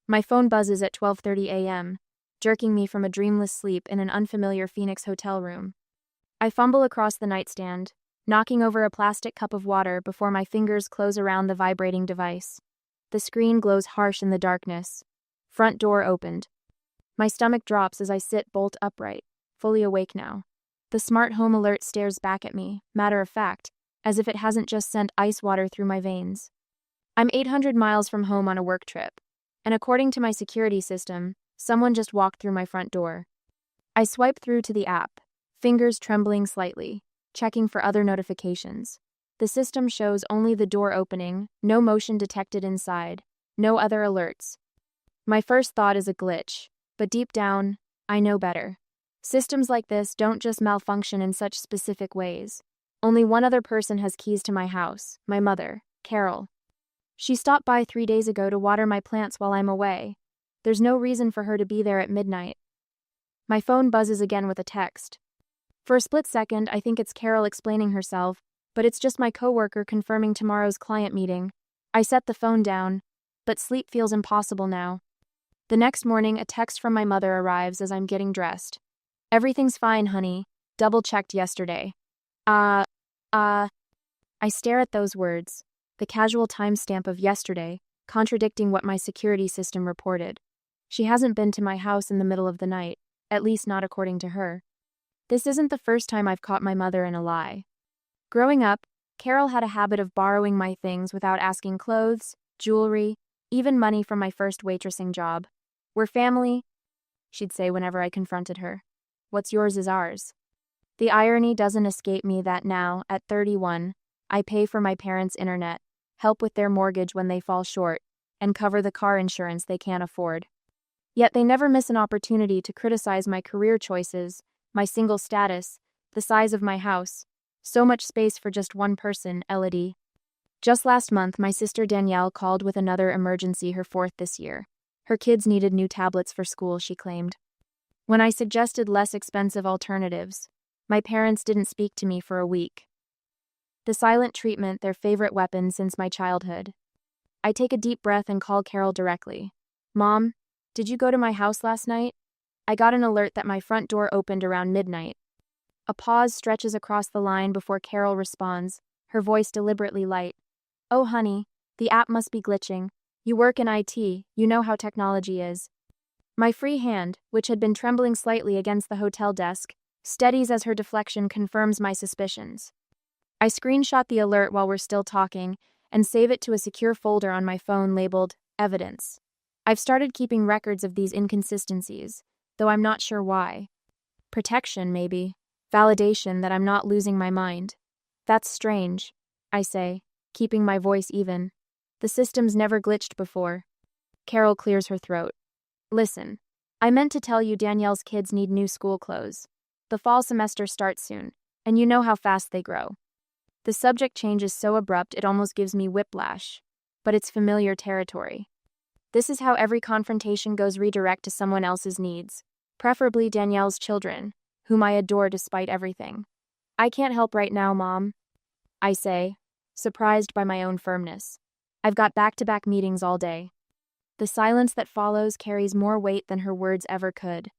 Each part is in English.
My phone buzzes at 12:30 a.m., jerking me from a dreamless sleep in an unfamiliar Phoenix hotel room. I fumble across the nightstand, knocking over a plastic cup of water before my fingers close around the vibrating device. The screen glows harsh in the darkness. Front door opened. My stomach drops as I sit bolt upright, fully awake now. The smart home alert stares back at me, matter of fact, as if it hasn't just sent ice water through my veins. I'm 800 miles from home on a work trip, and according to my security system, someone just walked through my front door. I swipe through to the app, fingers trembling slightly, checking for other notifications. The system shows only the door opening, no motion detected inside, no other alerts. My first thought is a glitch, but deep down, I know better. Systems like this don't just malfunction in such specific ways. Only one other person has keys to my house, my mother, Carol. She stopped by 3 days ago to water my plants while I'm away. There's no reason for her to be there at midnight. My phone buzzes again with a text. For a split second, I think it's Carol explaining herself, but it's just my coworker confirming tomorrow's client meeting. I set the phone down, but sleep feels impossible now. The next morning, a text from my mother arrives as I'm getting dressed. "Everything's fine, honey. Double-checked yesterday." I stare at those words, the casual timestamp of yesterday, contradicting what my security system reported. She hasn't been to my house in the middle of the night, at least not according to her. This isn't the first time I've caught my mother in a lie. Growing up, Carol had a habit of borrowing my things without asking: clothes, jewelry, even money from my first waitressing job. "We're family," she'd say whenever I confronted her. "What's yours is ours." The irony doesn't escape me that now, at 31, I pay for my parents' internet, help with their mortgage when they fall short, and cover the car insurance they can't afford. Yet they never miss an opportunity to criticize my career choices, my single status, the size of my house. So much space for just one person, Elodie. Just last month, my sister Danielle called with another emergency, her fourth this year. Her kids needed new tablets for school, she claimed. When I suggested less expensive alternatives, my parents didn't speak to me for a week. The silent treatment, their favorite weapon since my childhood. I take a deep breath and call Carol directly. "Mom, did you go to my house last night? I got an alert that my front door opened around midnight." A pause stretches across the line before Carol responds, her voice deliberately light. "Oh, honey, the app must be glitching. You work in IT, you know how technology is." My free hand, which had been trembling slightly against the hotel desk, steadies as her deflection confirms my suspicions. I screenshot the alert while we're still talking and save it to a secure folder on my phone labeled Evidence. I've started keeping records of these inconsistencies, though I'm not sure why. Protection, maybe. Validation that I'm not losing my mind. "That's strange," I say, keeping my voice even. "The system's never glitched before." Carol clears her throat. "Listen, I meant to tell you Danielle's kids need new school clothes. The fall semester starts soon, and you know how fast they grow." The subject change is so abrupt it almost gives me whiplash, but it's familiar territory. This is how every confrontation goes redirect to someone else's needs, preferably Danielle's children, whom I adore despite everything. "I can't help right now, Mom," I say, surprised by my own firmness. "I've got back-to-back meetings all day." The silence that follows carries more weight than her words ever could.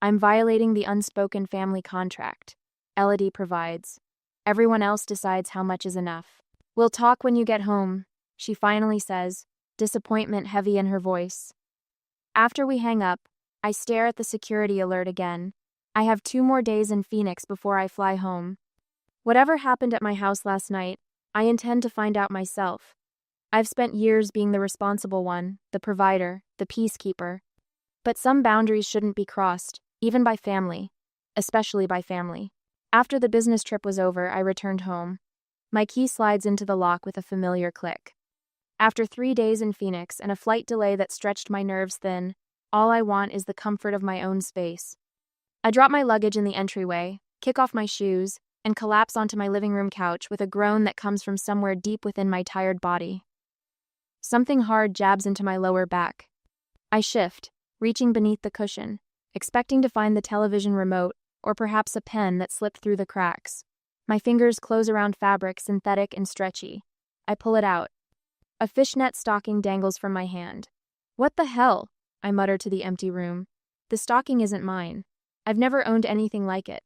I'm violating the unspoken family contract. Elodie provides. Everyone else decides how much is enough. "We'll talk when you get home," she finally says, disappointment heavy in her voice. After we hang up, I stare at the security alert again. I have 2 more days in Phoenix before I fly home. Whatever happened at my house last night, I intend to find out myself. I've spent years being the responsible one, the provider, the peacekeeper. But some boundaries shouldn't be crossed, even by family, especially by family. After the business trip was over, I returned home. My key slides into the lock with a familiar click. After 3 days in Phoenix and a flight delay that stretched my nerves thin, all I want is the comfort of my own space. I drop my luggage in the entryway, kick off my shoes, and collapse onto my living room couch with a groan that comes from somewhere deep within my tired body. Something hard jabs into my lower back. I shift, reaching beneath the cushion, expecting to find the television remote, or perhaps a pen that slipped through the cracks. My fingers close around fabric synthetic and stretchy. I pull it out. A fishnet stocking dangles from my hand. What the hell? I mutter to the empty room. The stocking isn't mine. I've never owned anything like it.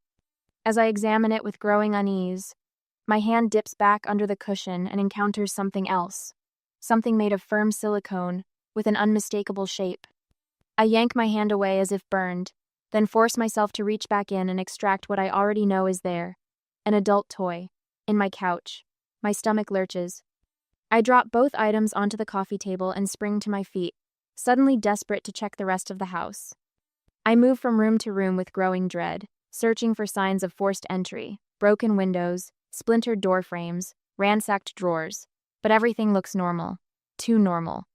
As I examine it with growing unease, my hand dips back under the cushion and encounters something else. Something made of firm silicone, with an unmistakable shape. I yank my hand away as if burned, then force myself to reach back in and extract what I already know is there. An adult toy. In my couch. My stomach lurches. I drop both items onto the coffee table and spring to my feet, suddenly desperate to check the rest of the house. I move from room to room with growing dread, searching for signs of forced entry, broken windows, splintered door frames, ransacked drawers. But everything looks normal. Too normal.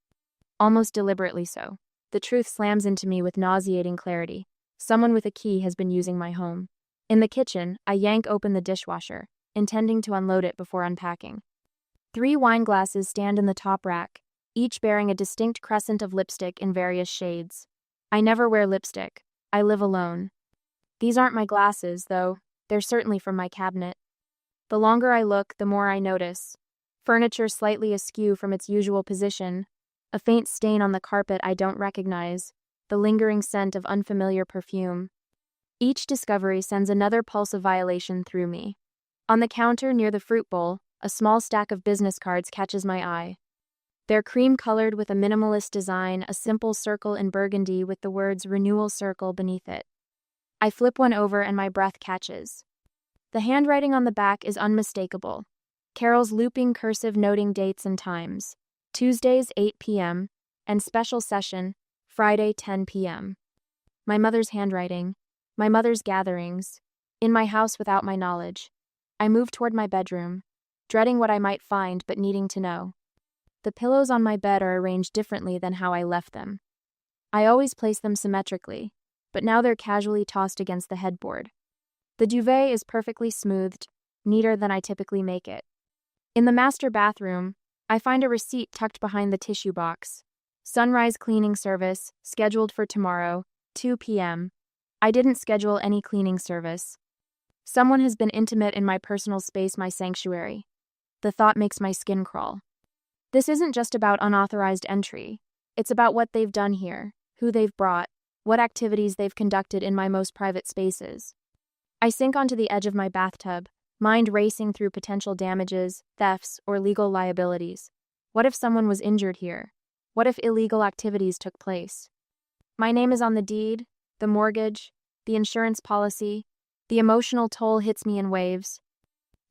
Almost deliberately so. The truth slams into me with nauseating clarity. Someone with a key has been using my home. In the kitchen, I yank open the dishwasher, intending to unload it before unpacking. 3 wine glasses stand in the top rack, each bearing a distinct crescent of lipstick in various shades. I never wear lipstick. I live alone. These aren't my glasses, though. They're certainly from my cabinet. The longer I look, the more I notice. Furniture slightly askew from its usual position, a faint stain on the carpet I don't recognize, the lingering scent of unfamiliar perfume. Each discovery sends another pulse of violation through me. On the counter near the fruit bowl, a small stack of business cards catches my eye. They're cream-colored with a minimalist design, a simple circle in burgundy with the words Renewal Circle beneath it. I flip one over and my breath catches. The handwriting on the back is unmistakable. Carol's looping cursive noting dates and times. Tuesdays 8 p.m. and special session, Friday 10 p.m. My mother's handwriting. My mother's gatherings. In my house without my knowledge. I move toward my bedroom, dreading what I might find but needing to know. The pillows on my bed are arranged differently than how I left them. I always place them symmetrically, but now they're casually tossed against the headboard. The duvet is perfectly smoothed, neater than I typically make it. In the master bathroom, I find a receipt tucked behind the tissue box. Sunrise cleaning service, scheduled for tomorrow, 2 p.m. I didn't schedule any cleaning service. Someone has been intimate in my personal space, my sanctuary. The thought makes my skin crawl. This isn't just about unauthorized entry. It's about what they've done here, who they've brought, what activities they've conducted in my most private spaces. I sink onto the edge of my bathtub, mind racing through potential damages, thefts, or legal liabilities. What if someone was injured here? What if illegal activities took place? My name is on the deed, the mortgage, the insurance policy. The emotional toll hits me in waves.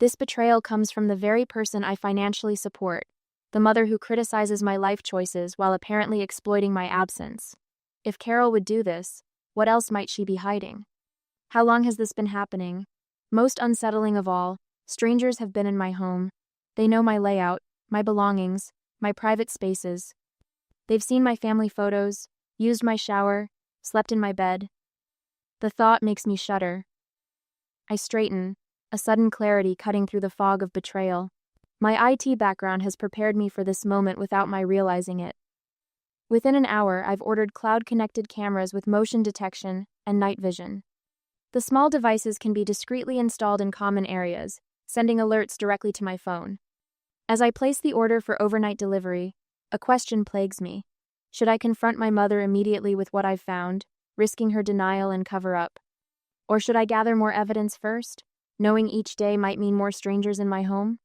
This betrayal comes from the very person I financially support, the mother who criticizes my life choices while apparently exploiting my absence. If Carol would do this, what else might she be hiding? How long has this been happening? Most unsettling of all, strangers have been in my home. They know my layout, my belongings, my private spaces. They've seen my family photos, used my shower, slept in my bed. The thought makes me shudder. I straighten, a sudden clarity cutting through the fog of betrayal. My IT background has prepared me for this moment without my realizing it. Within an hour, I've ordered cloud-connected cameras with motion detection and night vision. The small devices can be discreetly installed in common areas, sending alerts directly to my phone. As I place the order for overnight delivery, a question plagues me. Should I confront my mother immediately with what I've found, risking her denial and cover-up? Or should I gather more evidence first, knowing each day might mean more strangers in my home?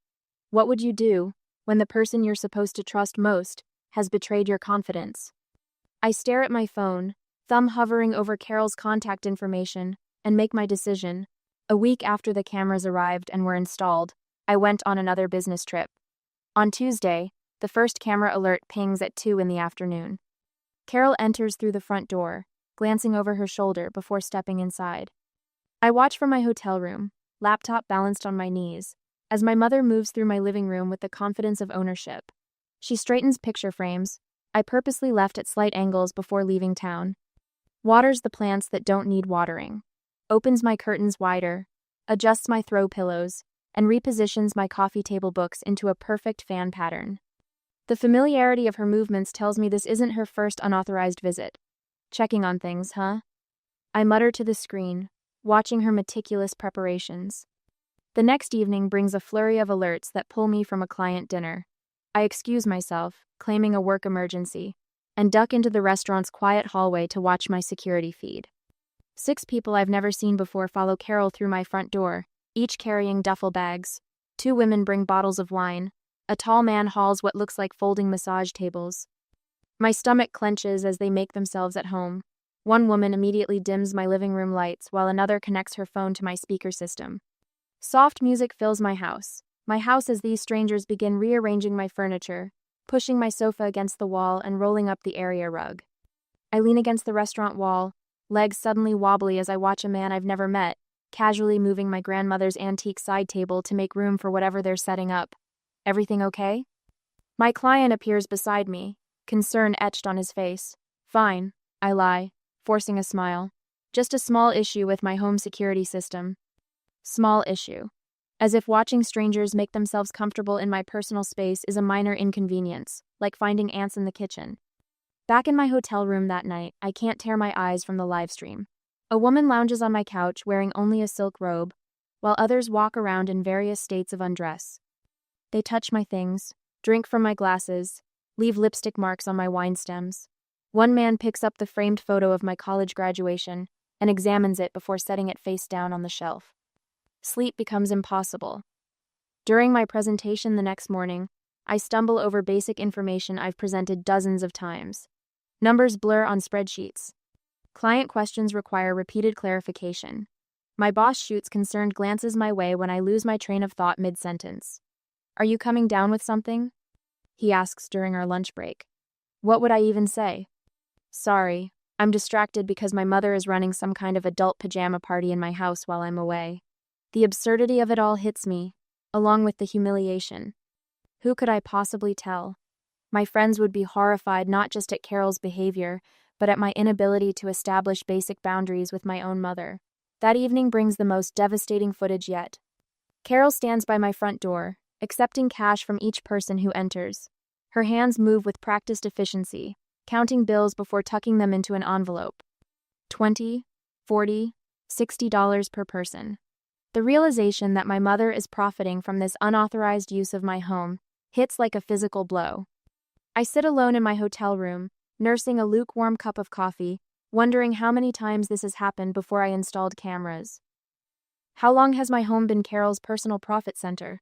What would you do when the person you're supposed to trust most has betrayed your confidence? I stare at my phone, thumb hovering over Carol's contact information, and make my decision. A week after the cameras arrived and were installed, I went on another business trip. On Tuesday, the first camera alert pings at 2 in the afternoon. Carol enters through the front door, glancing over her shoulder before stepping inside. I watch from my hotel room, laptop balanced on my knees, as my mother moves through my living room with the confidence of ownership. She straightens picture frames, I purposely left at slight angles before leaving town. Waters the plants that don't need watering. Opens my curtains wider, adjusts my throw pillows, and repositions my coffee table books into a perfect fan pattern. The familiarity of her movements tells me this isn't her first unauthorized visit. Checking on things, huh? I mutter to the screen, watching her meticulous preparations. The next evening brings a flurry of alerts that pull me from a client dinner. I excuse myself, claiming a work emergency. and duck into the restaurant's quiet hallway to watch my security feed. 6 people I've never seen before follow Carol through my front door, each carrying duffel bags. 2 women bring bottles of wine. A tall man hauls what looks like folding massage tables. My stomach clenches as they make themselves at home. One woman immediately dims my living room lights while another connects her phone to my speaker system. Soft music fills my house. My house as these strangers begin rearranging my furniture, pushing my sofa against the wall and rolling up the area rug. I lean against the restaurant wall, legs suddenly wobbly as I watch a man I've never met, casually moving my grandmother's antique side table to make room for whatever they're setting up. Everything okay? My client appears beside me, concern etched on his face. Fine, I lie, forcing a smile. Just a small issue with my home security system. Small issue. As if watching strangers make themselves comfortable in my personal space is a minor inconvenience, like finding ants in the kitchen. Back in my hotel room that night, I can't tear my eyes from the live stream. A woman lounges on my couch wearing only a silk robe, while others walk around in various states of undress. They touch my things, drink from my glasses, leave lipstick marks on my wine stems. One man picks up the framed photo of my college graduation and examines it before setting it face down on the shelf. Sleep becomes impossible. During my presentation the next morning, I stumble over basic information I've presented dozens of times. Numbers blur on spreadsheets. Client questions require repeated clarification. My boss shoots concerned glances my way when I lose my train of thought mid-sentence. "Are you coming down with something?" he asks during our lunch break. What would I even say? Sorry, I'm distracted because my mother is running some kind of adult pajama party in my house while I'm away. The absurdity of it all hits me, along with the humiliation. Who could I possibly tell? My friends would be horrified not just at Carol's behavior, but at my inability to establish basic boundaries with my own mother. That evening brings the most devastating footage yet. Carol stands by my front door, accepting cash from each person who enters. Her hands move with practiced efficiency, counting bills before tucking them into an envelope. $20, $40, $60 per person. The realization that my mother is profiting from this unauthorized use of my home hits like a physical blow. I sit alone in my hotel room, nursing a lukewarm cup of coffee, wondering how many times this has happened before I installed cameras. How long has my home been Carol's personal profit center?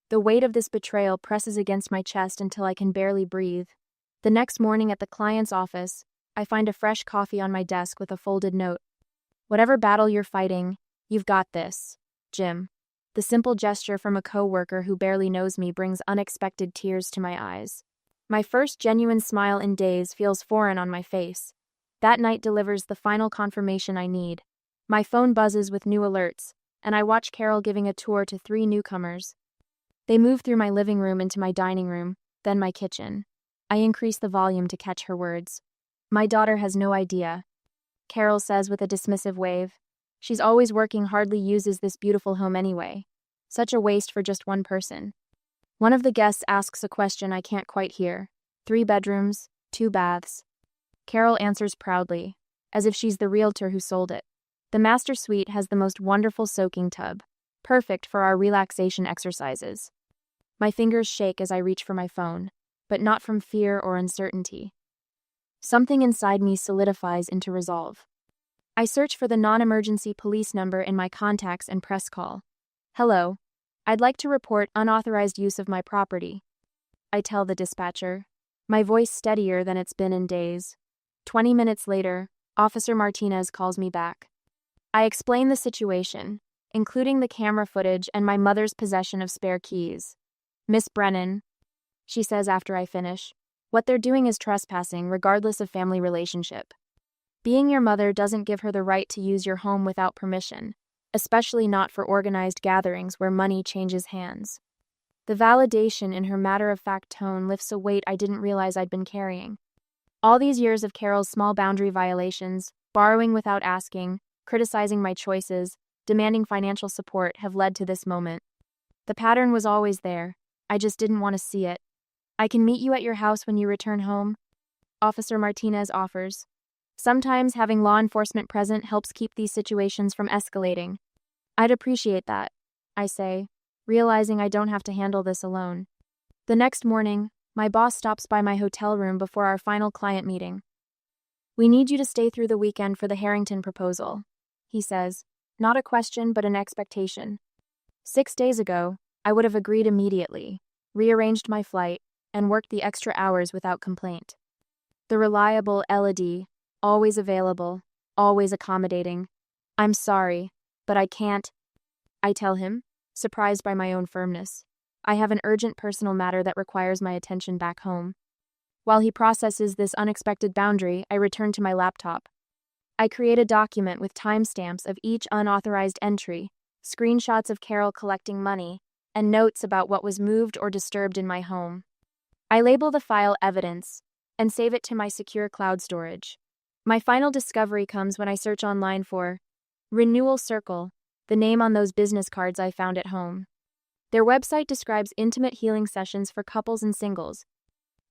The weight of this betrayal presses against my chest until I can barely breathe. The next morning at the client's office, I find a fresh coffee on my desk with a folded note. Whatever battle you're fighting, you've got this, Jim. The simple gesture from a coworker who barely knows me brings unexpected tears to my eyes. My first genuine smile in days feels foreign on my face. That night delivers the final confirmation I need. My phone buzzes with new alerts, and I watch Carol giving a tour to 3 newcomers. They move through my living room into my dining room, then my kitchen. I increase the volume to catch her words. My daughter has no idea, Carol says with a dismissive wave. She's always working, hardly uses this beautiful home anyway. Such a waste for just one person. One of the guests asks a question I can't quite hear. 3 bedrooms, 2 baths. Carol answers proudly, as if she's the realtor who sold it. The master suite has the most wonderful soaking tub, perfect for our relaxation exercises. My fingers shake as I reach for my phone, but not from fear or uncertainty. Something inside me solidifies into resolve. I search for the non-emergency police number in my contacts and press call. Hello, I'd like to report unauthorized use of my property. I tell the dispatcher, my voice steadier than it's been in days. 20 minutes later, Officer Martinez calls me back. I explain the situation, including the camera footage and my mother's possession of spare keys. Miss Brennan, she says after I finish, what they're doing is trespassing regardless of family relationship. Being your mother doesn't give her the right to use your home without permission, especially not for organized gatherings where money changes hands. The validation in her matter-of-fact tone lifts a weight I didn't realize I'd been carrying. All these years of Carol's small boundary violations, borrowing without asking, criticizing my choices, demanding financial support have led to this moment. The pattern was always there. I just didn't want to see it. I can meet you at your house when you return home, Officer Martinez offers. Sometimes having law enforcement present helps keep these situations from escalating. I'd appreciate that, I say, realizing I don't have to handle this alone. The next morning, My boss stops by my hotel room before our final client meeting. "We need you to stay through the weekend for the Harrington proposal," he says, not a question but an expectation. 6 days ago, I would have agreed immediately, rearranged my flight, and worked the extra hours without complaint. The reliable Elodie, always available, always accommodating. "I'm sorry, but I can't," I tell him, surprised by my own firmness. I have an urgent personal matter that requires my attention back home. While he processes this unexpected boundary, I return to my laptop. I create a document with timestamps of each unauthorized entry, screenshots of Carol collecting money, and notes about what was moved or disturbed in my home. I label the file Evidence and save it to my secure cloud storage. My final discovery comes when I search online for Renewal Circle, the name on those business cards I found at home. Their website describes intimate healing sessions for couples and singles,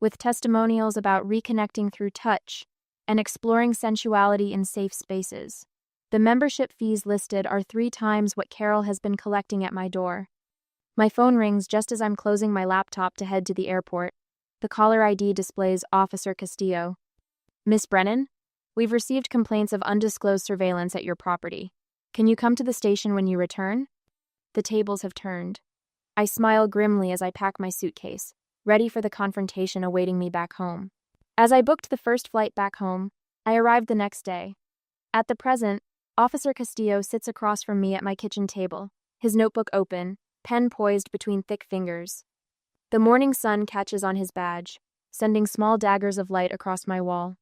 with testimonials about reconnecting through touch and exploring sensuality in safe spaces. The membership fees listed are 3 times what Carol has been collecting at my door. My phone rings just as I'm closing my laptop to head to the airport. The caller ID displays Officer Castillo. "Miss Brennan? We've received complaints of undisclosed surveillance at your property. Can you come to the station when you return?" The tables have turned. I smile grimly as I pack my suitcase, ready for the confrontation awaiting me back home. As I booked the first flight back home, I arrived the next day. At the present, Officer Castillo sits across from me at my kitchen table, his notebook open, pen poised between thick fingers. The morning sun catches on his badge, sending small daggers of light across my wall.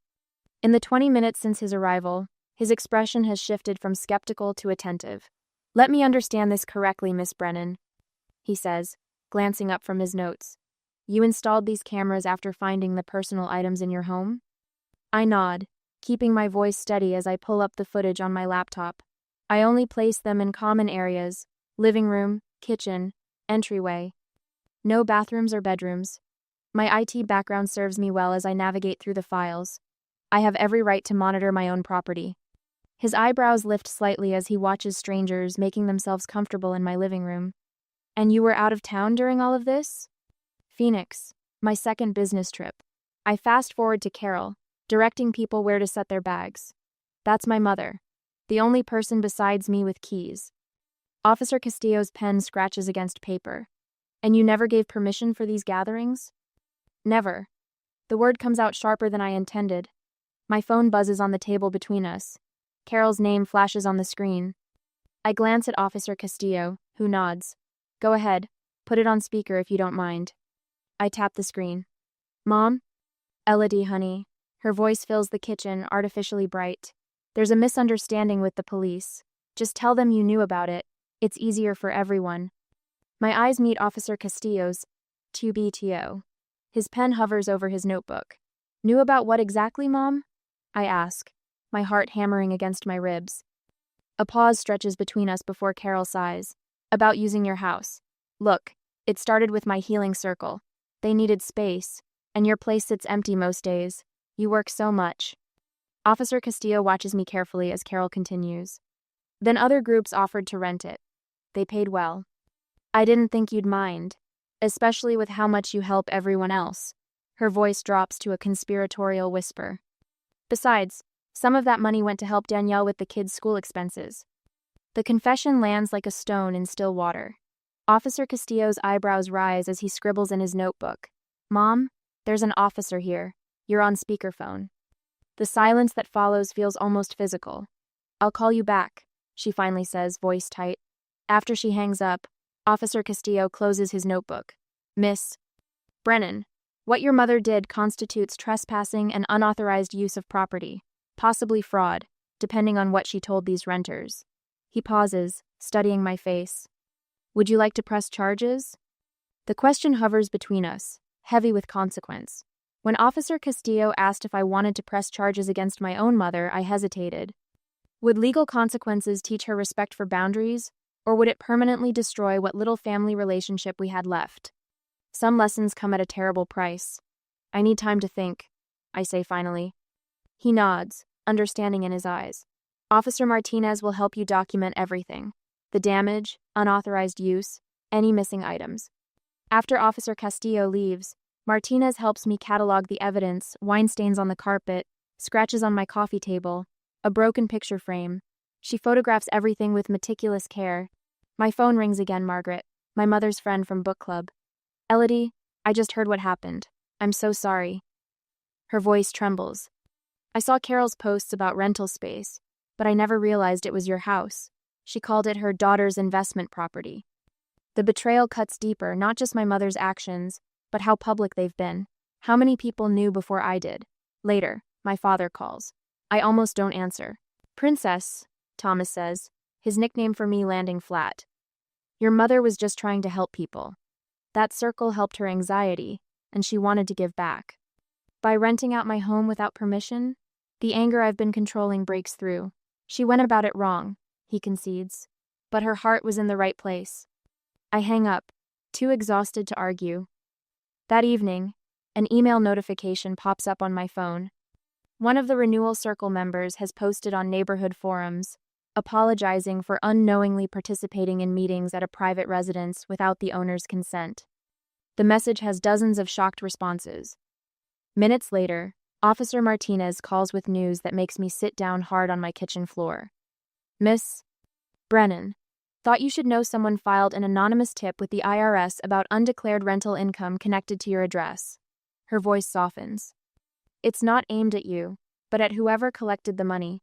In the 20 minutes since his arrival, his expression has shifted from skeptical to attentive. "Let me understand this correctly, Miss Brennan," he says, glancing up from his notes. "You installed these cameras after finding the personal items in your home?" I nod, keeping my voice steady as I pull up the footage on my laptop. I only place them in common areas: living room, kitchen, entryway. No bathrooms or bedrooms. My IT background serves me well as I navigate through the files. I have every right to monitor my own property. His eyebrows lift slightly as he watches strangers making themselves comfortable in my living room. "And you were out of town during all of this?" "Phoenix, my second business trip." I fast forward to Carol, directing people where to set their bags. "That's my mother, the only person besides me with keys." Officer Castillo's pen scratches against paper. "And you never gave permission for these gatherings?" "Never." The word comes out sharper than I intended. My phone buzzes on the table between us. Carol's name flashes on the screen. I glance at Officer Castillo, who nods. "Go ahead, put it on speaker if you don't mind." I tap the screen. "Mom?" "Elodie, honey." Her voice fills the kitchen, artificially bright. "There's a misunderstanding with the police. Just tell them you knew about it. It's easier for everyone." My eyes meet Officer Castillo's. 2BTO. His pen hovers over his notebook. "Knew about what exactly, Mom?" I ask, my heart hammering against my ribs. A pause stretches between us before Carol sighs. "About using your house. Look, it started with my healing circle. They needed space, and your place sits empty most days. You work so much." Officer Castillo watches me carefully as Carol continues. "Then other groups offered to rent it. They paid well. I didn't think you'd mind, especially with how much you help everyone else." Her voice drops to a conspiratorial whisper. "Besides, some of that money went to help Danielle with the kids' school expenses." The confession lands like a stone in still water. Officer Castillo's eyebrows rise as he scribbles in his notebook. "Mom, there's an officer here. You're on speakerphone." The silence that follows feels almost physical. "I'll call you back," she finally says, voice tight. After she hangs up, Officer Castillo closes his notebook. "Miss Brennan, what your mother did constitutes trespassing and unauthorized use of property, possibly fraud, depending on what she told these renters." He pauses, studying my face. "Would you like to press charges?" The question hovers between us, heavy with consequence. When Officer Castillo asked if I wanted to press charges against my own mother, I hesitated. Would legal consequences teach her respect for boundaries, or would it permanently destroy what little family relationship we had left? Some lessons come at a terrible price. "I need time to think," I say finally. He nods, understanding in his eyes. "Officer Martinez will help you document everything: the damage, unauthorized use, any missing items." After Officer Castillo leaves, Martinez helps me catalog the evidence, wine stains on the carpet, scratches on my coffee table, a broken picture frame. She photographs everything with meticulous care. My phone rings again, Margaret, my mother's friend from book club. Elodie, I just heard what happened. I'm so sorry. Her voice trembles. I saw Carol's posts about rental space, but I never realized it was your house. She called it her daughter's investment property. The betrayal cuts deeper, not just my mother's actions, but how public they've been. How many people knew before I did? Later, my father calls. I almost don't answer. Princess, Thomas says, his nickname for me landing flat. Your mother was just trying to help people. That circle helped her anxiety, and she wanted to give back. By renting out my home without permission, the anger I've been controlling breaks through. She went about it wrong, he concedes, but her heart was in the right place. I hang up, too exhausted to argue. That evening, an email notification pops up on my phone. One of the Renewal Circle members has posted on neighborhood forums, apologizing for unknowingly participating in meetings at a private residence without the owner's consent. The message has dozens of shocked responses. Minutes later, Officer Martinez calls with news that makes me sit down hard on my kitchen floor. Miss Brennan, thought you should know someone filed an anonymous tip with the IRS about undeclared rental income connected to your address. Her voice softens. It's not aimed at you, but at whoever collected the money.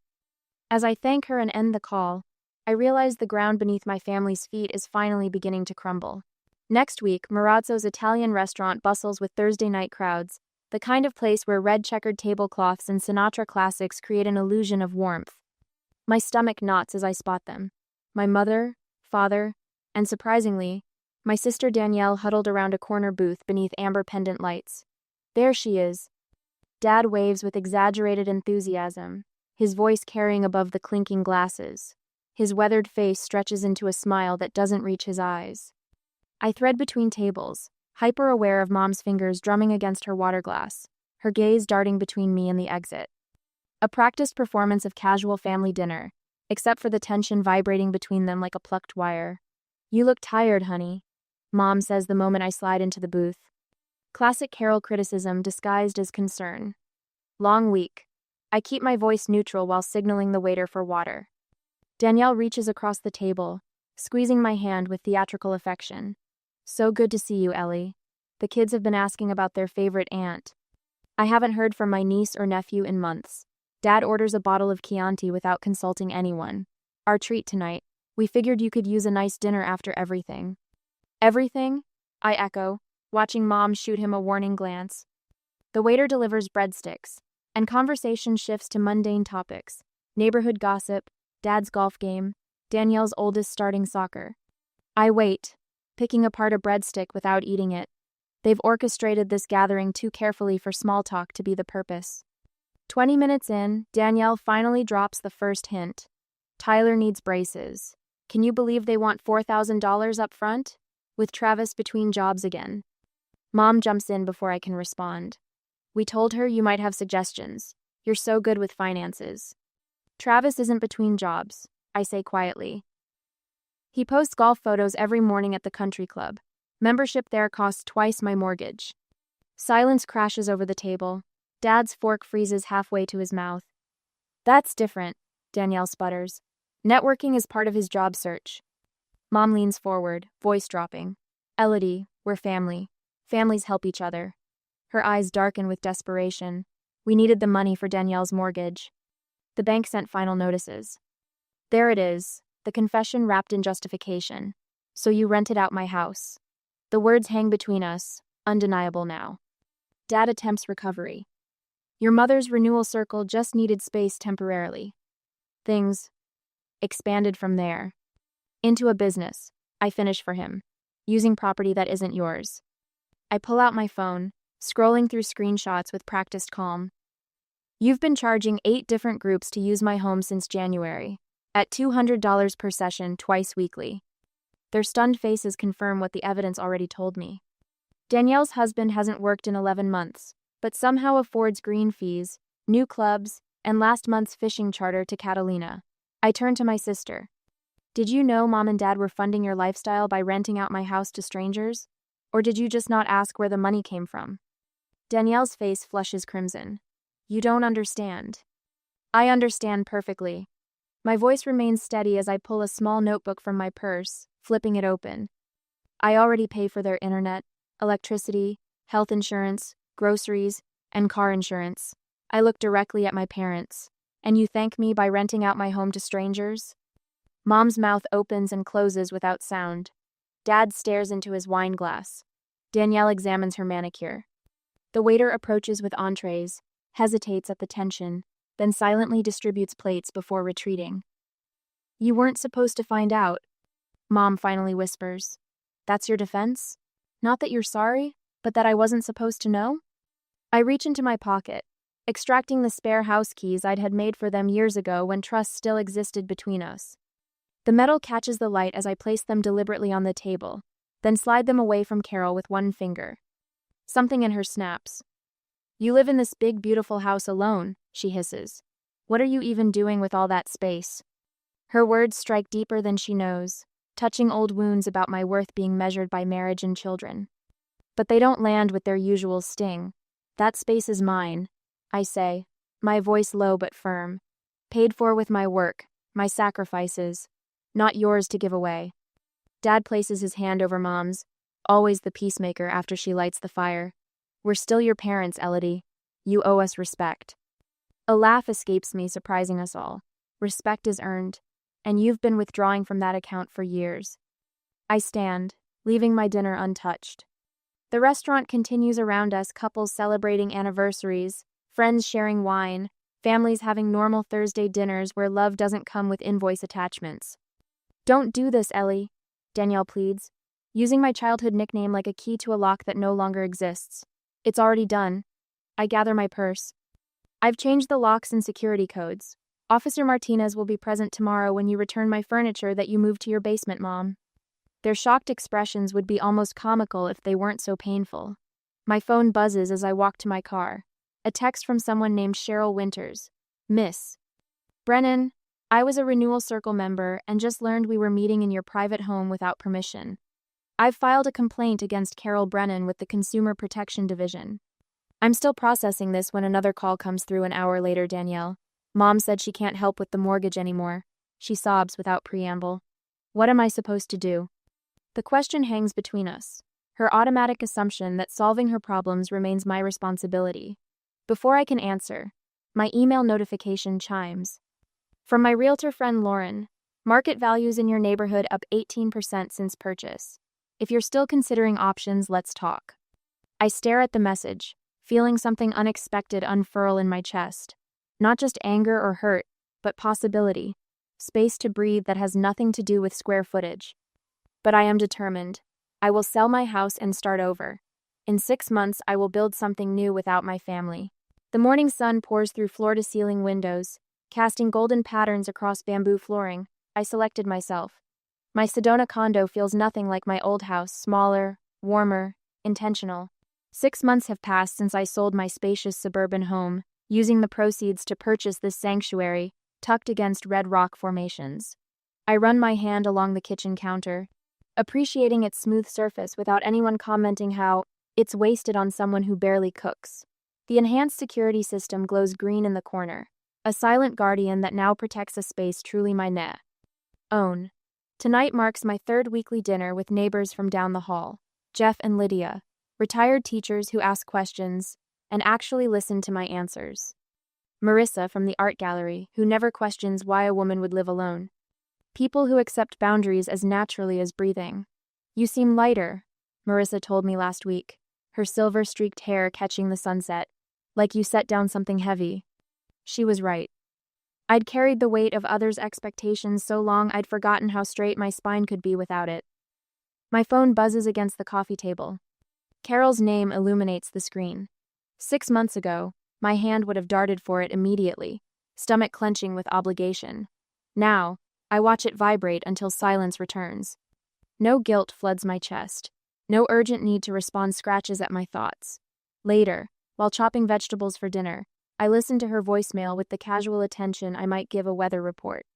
As I thank her and end the call, I realize the ground beneath my family's feet is finally beginning to crumble. Next week, Marazzo's Italian restaurant bustles with Thursday night crowds, the kind of place where red checkered tablecloths and Sinatra classics create an illusion of warmth. My stomach knots as I spot them. My mother, father, and surprisingly, my sister Danielle huddled around a corner booth beneath amber pendant lights. There she is. Dad waves with exaggerated enthusiasm, his voice carrying above the clinking glasses. His weathered face stretches into a smile that doesn't reach his eyes. I thread between tables, hyper-aware of Mom's fingers drumming against her water glass, her gaze darting between me and the exit. A practiced performance of casual family dinner, except for the tension vibrating between them like a plucked wire. You look tired, honey, Mom says the moment I slide into the booth. Classic Carol criticism disguised as concern. Long week. I keep my voice neutral while signaling the waiter for water. Danielle reaches across the table, squeezing my hand with theatrical affection. So good to see you, Ellie. The kids have been asking about their favorite aunt. I haven't heard from my niece or nephew in months. Dad orders a bottle of Chianti without consulting anyone. Our treat tonight. We figured you could use a nice dinner after everything. Everything? I echo, watching Mom shoot him a warning glance. The waiter delivers breadsticks, and conversation shifts to mundane topics. Neighborhood gossip, Dad's golf game, Danielle's oldest starting soccer. I wait, picking apart a breadstick without eating it. They've orchestrated this gathering too carefully for small talk to be the purpose. 20 minutes in, Danielle finally drops the first hint. Tyler needs braces. Can you believe they want $4,000 up front? With Travis between jobs again. Mom jumps in before I can respond. We told her you might have suggestions. You're so good with finances. Travis isn't between jobs, I say quietly. He posts golf photos every morning at the country club. Membership there costs twice my mortgage. Silence crashes over the table. Dad's fork freezes halfway to his mouth. That's different, Danielle sputters. Networking is part of his job search. Mom leans forward, voice dropping. Elodie, we're family. Families help each other. Her eyes darken with desperation. We needed the money for Danielle's mortgage. The bank sent final notices. There it is, the confession wrapped in justification. So you rented out my house. The words hang between us, undeniable now. Dad attempts recovery. Your mother's renewal circle just needed space temporarily. Things expanded from there. Into a business, I finish for him, using property that isn't yours. I pull out my phone, scrolling through screenshots with practiced calm. You've been charging 8 different groups to use my home since January, at $200 per session twice weekly. Their stunned faces confirm what the evidence already told me. Danielle's husband hasn't worked in 11 months, but somehow affords green fees, new clubs, and last month's fishing charter to Catalina. I turn to my sister. Did you know Mom and Dad were funding your lifestyle by renting out my house to strangers? Or did you just not ask where the money came from? Danielle's face flushes crimson. You don't understand. I understand perfectly. My voice remains steady as I pull a small notebook from my purse, flipping it open. I already pay for their internet, electricity, health insurance, groceries, and car insurance. I look directly at my parents. And you thank me by renting out my home to strangers? Mom's mouth opens and closes without sound. Dad stares into his wine glass. Danielle examines her manicure. The waiter approaches with entrees, hesitates at the tension, then silently distributes plates before retreating. You weren't supposed to find out, Mom finally whispers. That's your defense? Not that you're sorry, but that I wasn't supposed to know? I reach into my pocket, extracting the spare house keys I'd had made for them years ago when trust still existed between us. The metal catches the light as I place them deliberately on the table, then slide them away from Carol with one finger. Something in her snaps. You live in this big, beautiful house alone, she hisses. What are you even doing with all that space? Her words strike deeper than she knows, touching old wounds about my worth being measured by marriage and children. But they don't land with their usual sting. That space is mine, I say, my voice low but firm. Paid for with my work, my sacrifices, not yours to give away. Dad places his hand over Mom's, always the peacemaker after she lights the fire. We're still your parents, Elodie. You owe us respect. A laugh escapes me, surprising us all. Respect is earned, and you've been withdrawing from that account for years. I stand, leaving my dinner untouched. The restaurant continues around us, couples celebrating anniversaries, friends sharing wine, families having normal Thursday dinners where love doesn't come with invoice attachments. Don't do this, Ellie, Danielle pleads, using my childhood nickname like a key to a lock that no longer exists. It's already done. I gather my purse. I've changed the locks and security codes. Officer Martinez will be present tomorrow when you return my furniture that you moved to your basement, Mom. Their shocked expressions would be almost comical if they weren't so painful. My phone buzzes as I walk to my car. A text from someone named Cheryl Winters. Miss Brennan, I was a Renewal Circle member and just learned we were meeting in your private home without permission. I've filed a complaint against Carol Brennan with the Consumer Protection Division. I'm still processing this when another call comes through an hour later, Danielle. Mom said she can't help with the mortgage anymore. She sobs without preamble. What am I supposed to do? The question hangs between us. Her automatic assumption that solving her problems remains my responsibility. Before I can answer, my email notification chimes. From my realtor friend Lauren, market values in your neighborhood up 18% since purchase. If you're still considering options, let's talk. I stare at the message, feeling something unexpected unfurl in my chest. Not just anger or hurt, but possibility. Space to breathe that has nothing to do with square footage. But I am determined. I will sell my house and start over. In 6 months, I will build something new without my family. The morning sun pours through floor-to-ceiling windows, casting golden patterns across bamboo flooring. I selected myself. My Sedona condo feels nothing like my old house, smaller, warmer, intentional. 6 months have passed since I sold my spacious suburban home, using the proceeds to purchase this sanctuary, tucked against red rock formations. I run my hand along the kitchen counter, appreciating its smooth surface without anyone commenting how it's wasted on someone who barely cooks. The enhanced security system glows green in the corner, a silent guardian that now protects a space truly my own. Tonight marks my third weekly dinner with neighbors from down the hall, Jeff and Lydia, retired teachers who ask questions and actually listen to my answers. Marissa from the art gallery, who never questions why a woman would live alone. People who accept boundaries as naturally as breathing. You seem lighter, Marissa told me last week, her silver-streaked hair catching the sunset, like you set down something heavy. She was right. I'd carried the weight of others' expectations so long I'd forgotten how straight my spine could be without it. My phone buzzes against the coffee table. Carol's name illuminates the screen. 6 months ago, my hand would have darted for it immediately, stomach clenching with obligation. Now, I watch it vibrate until silence returns. No guilt floods my chest. No urgent need to respond scratches at my thoughts. Later, while chopping vegetables for dinner, I listen to her voicemail with the casual attention I might give a weather report.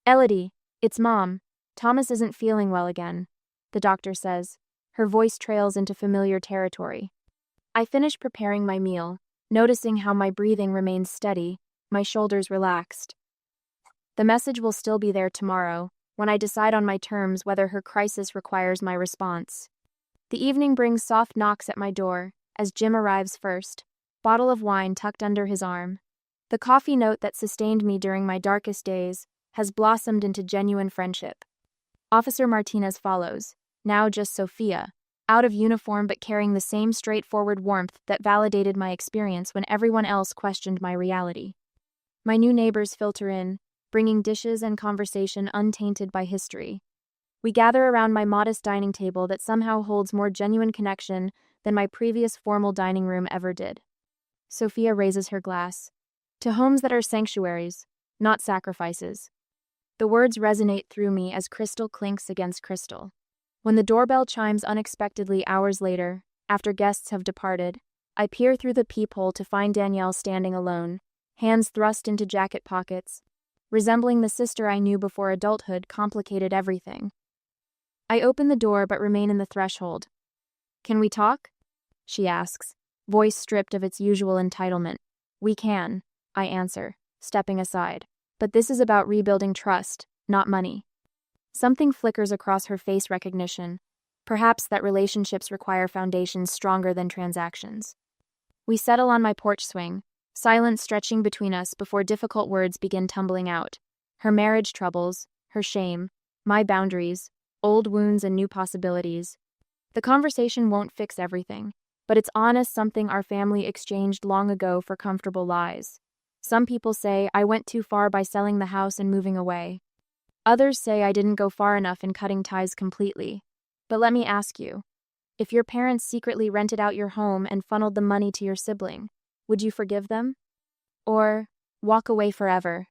Elodie, it's Mom. Thomas isn't feeling well again, the doctor says. Her voice trails into familiar territory. I finish preparing my meal, noticing how my breathing remains steady, my shoulders relaxed. The message will still be there tomorrow, when I decide on my terms whether her crisis requires my response. The evening brings soft knocks at my door, as Jim arrives first, bottle of wine tucked under his arm. The coffee note that sustained me during my darkest days has blossomed into genuine friendship. Officer Martinez follows, now just Sophia, out of uniform but carrying the same straightforward warmth that validated my experience when everyone else questioned my reality. My new neighbors filter in, bringing dishes and conversation untainted by history. We gather around my modest dining table that somehow holds more genuine connection than my previous formal dining room ever did. Sophia raises her glass. To homes that are sanctuaries, not sacrifices. The words resonate through me as crystal clinks against crystal. When the doorbell chimes unexpectedly hours later, after guests have departed, I peer through the peephole to find Danielle standing alone, hands thrust into jacket pockets, resembling the sister I knew before adulthood complicated everything. I open the door but remain in the threshold. "Can we talk?" she asks, voice stripped of its usual entitlement. "We can," I answer, stepping aside. "But this is about rebuilding trust, not money." Something flickers across her face recognition, perhaps that relationships require foundations stronger than transactions. We settle on my porch swing, silence stretching between us before difficult words begin tumbling out. Her marriage troubles, her shame, my boundaries, old wounds and new possibilities. The conversation won't fix everything, but it's honest, something our family exchanged long ago for comfortable lies. Some people say I went too far by selling the house and moving away. Others say I didn't go far enough in cutting ties completely. But let me ask you, if your parents secretly rented out your home and funneled the money to your sibling, would you forgive them? Or walk away forever,